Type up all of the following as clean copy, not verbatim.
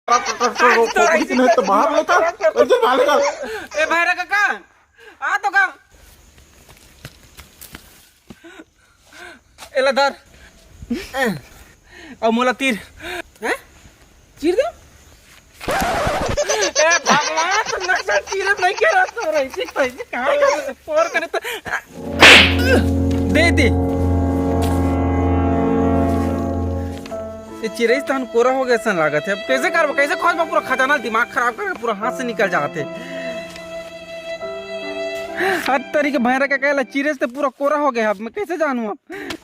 तो बाहर लेकर इधर बाहर लेकर ए भाई रे काका आ तो का एला धर अब मोला तीर हैं चीर दे ए भगवान तो नक्शा तीर नहीं के रहा तो ऐसे कैसे कहां का फोर करे तो दे दे ये चिरई स्थान कोरा हो गया सन लागत है। अब कैसे करबो कैसे खोजबो पूरा खजाना दिमाग खराब करके पूरा हाथ से निकल जाते हर तरीके भैरा का कहला चिरे से पूरा कोरा हो गया। अब मैं कैसे जानूं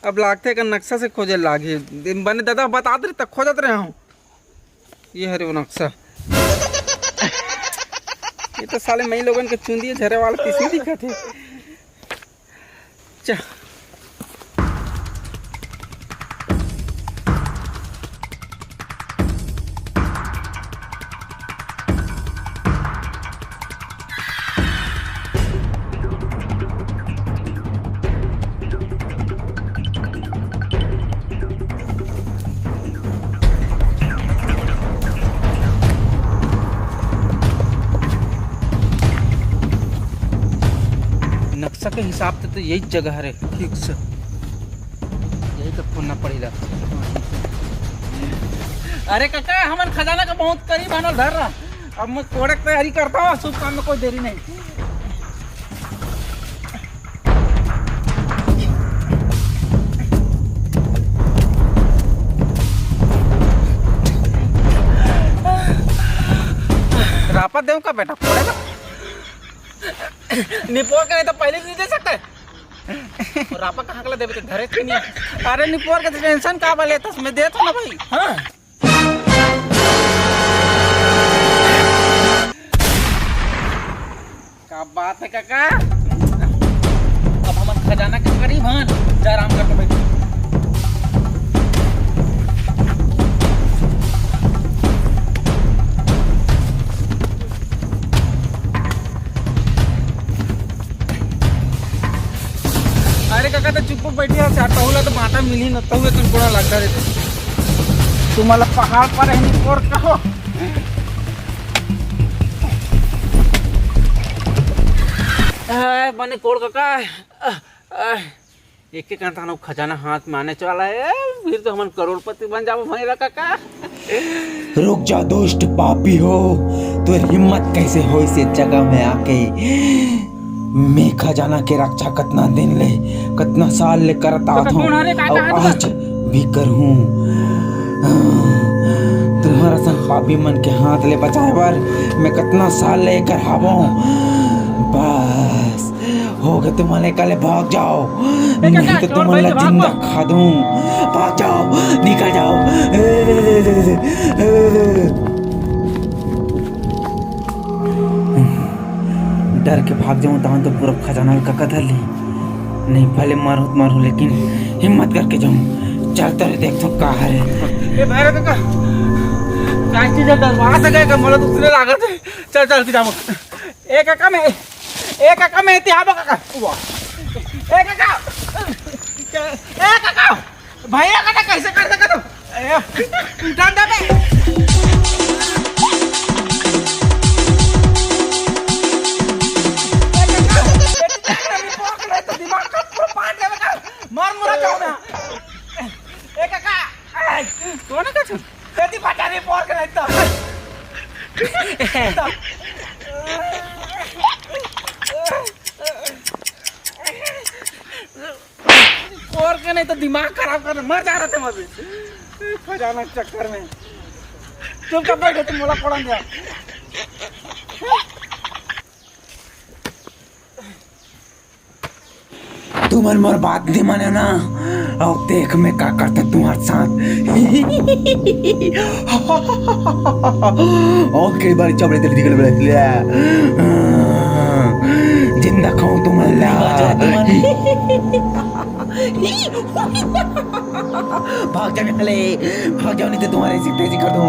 अब लागते का नक्शा से खोजे लागे बने दादा बता दे तक खोजत रहे हूं ये हरे वो नक्शा ये तो साले मई लोगन के चुंदी झरे वाला किसी दिखत है। चा नक्शा के हिसाब से तो यही जगह है ठीक से यही तो खोलना पड़ेगा। अरे काका हमारे खजाना का बहुत करीब आना धर रहा अब मैं कोड़े की तैयारी करता हूँ शुभ काम में कोई देरी नहीं। रापा देव का बेटा पड़ेगा निपोर के नहीं तो पहले नहीं दे सकते और रापा कहाँ के देवे घरे क्यों नहीं। अरे निपोर के टेंशन का वाले तो मैं दे तो ना भाई। हाँ क्या बात है काका अब हम खजाना के करीब हैं जा आराम करके बैठ। अरे काका तो चुप बैठी है चाहता हूँ तो माता मिली न तो हुए तुम कोड़ा लगता रहते तुम्हाला पहाड़ पर रहने और कहो बने कोड़ काका एक एक कहता खजाना हाथ में आने चला है फिर तो हम करोड़पति बन जाओ भैया काका। रुक जा दुष्ट पापी हो तो हिम्मत कैसे हो इस जगह में आके मैं खजाना के रक्षा कितना दिन ले कितना साल ले करता हूँ और आज भी करूँ तुम्हारा सन पापी मन के हाथ ले बचाए बार मैं कितना साल ले कर हावो बस हो गए तुम्हारे कल भाग जाओ नहीं तो तुम्हारा जिंदा खा दूँ भाग जाओ निकल जाओ। डर के भाग जाऊं तो पूरा खजाना का कदर ली नहीं भले मारू लेकिन हिम्मत करके जाऊं चलते रहे देखता हूँ कहाँ है। ए भाई काका क्या चीज है वहां से गए मोला दूसरे लागत है चल चल के जाओ। ए काका मैं इतिहास काका ए काका भैया काका कैसे कर सका तुम ठंडा में मार मुरा जाओ ना ए काका कौन है कछु तेरी फटारी पोर के नहीं पोर के नहीं तो दिमाग खराब कर मर जा रहे थे मत खजाना चक्कर में तुम कब बैठे तुम मोला कोड़ा दिया। तुम्हारे मोर बात नहीं माने ना और देख मैं क्या करता तुम्हारे साथ और कई बार चबड़े तेरे निकल पड़े जिंदा खाऊं तुम्हारे भाग जाने वाले भाग जाओ नहीं तो तुम्हारे ऐसी तेजी कर दूं।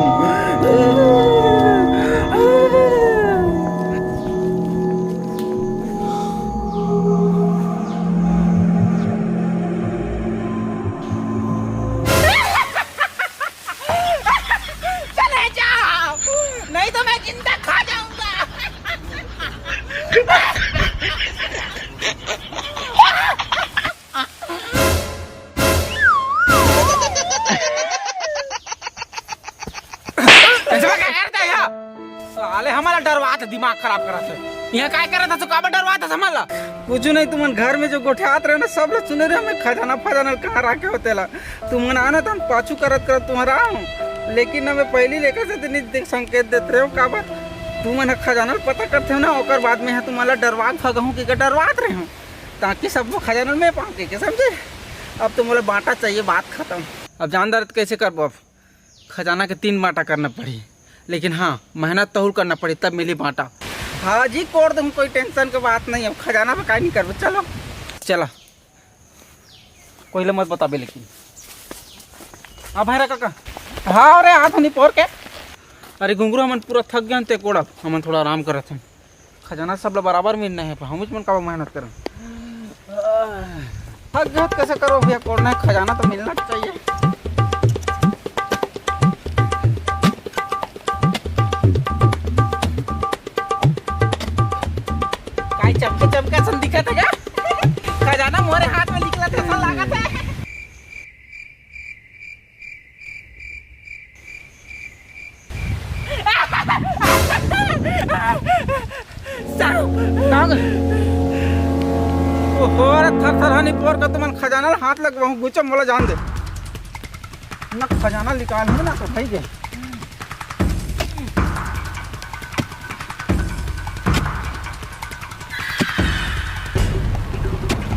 डरवा था, दिमाग खराब करा था। यहाँ काय करा था, तो काबर डरवा था हमारा? कुछ नहीं, तुमन घर में जो गोठियात रहे ना सब लोग सुने रहे, हमें खजाना फजाना कहाँ रखे होते ला। तुमन आना था, हम पाछू करत करत तुम्हारा हूँ, लेकिन हमें पहली लेकर से नहीं संकेत देते रहे हो काबर। तुमन खजाना पता करते हो ना, और बाद में यहाँ तुम्हारा डरवा भगहूँ कि डरवात रहे हो, ताकि सब खजाना में पाऊँ के समझे। अब तो मुझे बांटा चाहिए, बात खत्म। अब जानदार कैसे कर अब खजाना के 3 बांटा करना पड़ी, लेकिन हाँ मेहनत तहुल करना पड़ी तब मिली बांटा। हाँ जी कोड़ दूँ, कोई टेंशन की बात नहीं। अब खजाना में काय नहीं करबो, चलो चला कोई मत बताबे। लेकिन अब भाई काका हाँ अरे हाथ नहीं पोर के। अरे घुंगरू हमन पूरा थक गए ते कोड़ा, हमन थोड़ा आराम करत हन। खजाना सब लोग बराबर मिलना है, हम मन का मेहनत करें। थक गए कैसे करो भैया, कोड़ना है खजाना तो मिलना चाहिए। काय चमके चमके सन दिखत है क्या? खजाना मोरे हाथ में निकला था, सन लागत है। थर थर हनी पोर का तुमन खजाना हाथ लगवाऊं, गुचम मोला जान दे ना। खजाना निकाल ना तो भाई गए।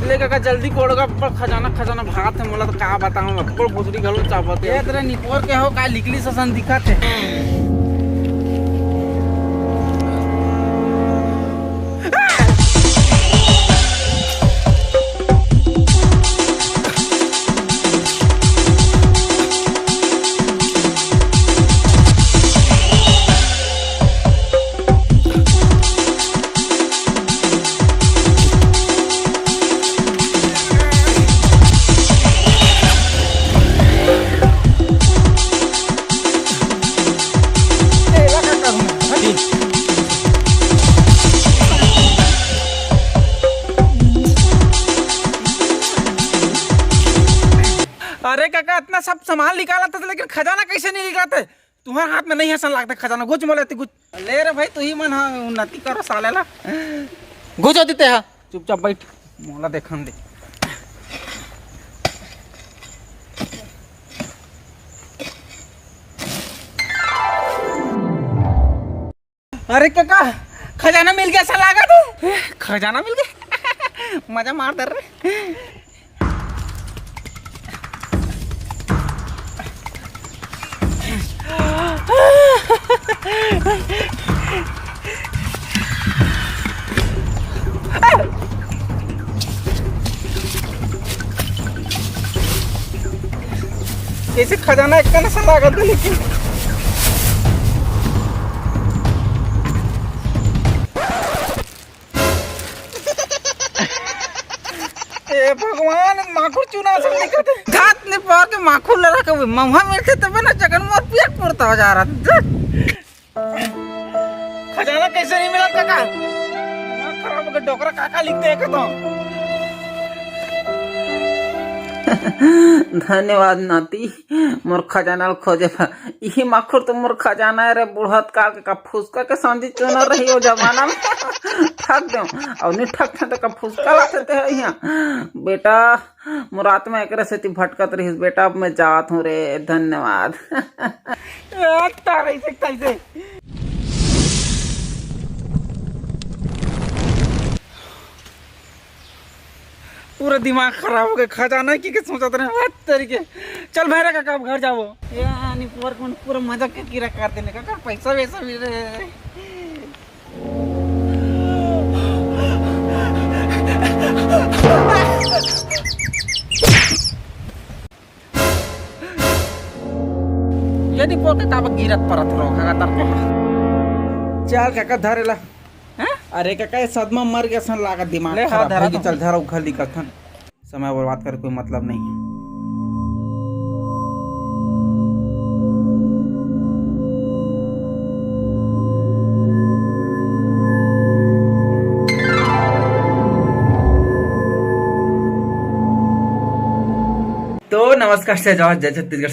ले काका जल्दी कोड़गा पर खजाना खजाना भात है मोला तो का बताऊं। अक्कड़ बुजरी घलो चापत है तेरे निपोर के हो का लिकली ससन दिखत है। अरे काका इतना सब सामान निकाला था, लेकिन खजाना कैसे नहीं निकालते? तुम्हारे हाथ में नहीं हसन लगता खजाना। गुज मोले गुज ले रे भाई, तू ही मन हाँ उन्नति करो साले ला। गुज देते हा, चुपचाप बैठ मोला देखन दे। अरे काका खजाना मिल गया, ऐसा लगा तू? खजाना मिल गया मजा मार दे रहे। कैसे खजाना एक नशा लागत है, लेकिन ए भगवान माखुर चुना सब दिखत है। घात ने पार के माखुर लड़ा के मम्मा मेरे से तब ना जगन मोर पिया पड़ता हो जा रहा था। खजाना कैसे नहीं मिला काका? दिमाग खराब हो गया, डोकरा काका लिखते हैं तो। धन्यवाद नाती, मोर खजाना खोजे यही माखुर तो मोर खजाना रे बुढ़त काल का फुसका के सांझी चुना रही हो जमाना में। ठग दो और नहीं ठग ठग का फुसका लाते है यहाँ बेटा। मोर आत्मा एक से ती भटकत रही बेटा, अब मैं जात हूँ रे। धन्यवाद। कैसे पूरा दिमाग खराब हो गया। खजाना की सोचते रहे तरीके। चल भाई काका अब घर जाओ। यानी पूरा मजा के कीरा कर देने का पैसा वैसा भी रहे। यदि पोर के काबा गिरत परत रहो काका तर के। चल काका धरेला। अरे काका ये सदमा मर गया सन लागत, दिमाग खराब हो गया। चल धरा उखल दिखत हन, समय बर्बाद कर कोई मतलब नहीं है। तो नमस्कार से जय छत्तीसगढ़।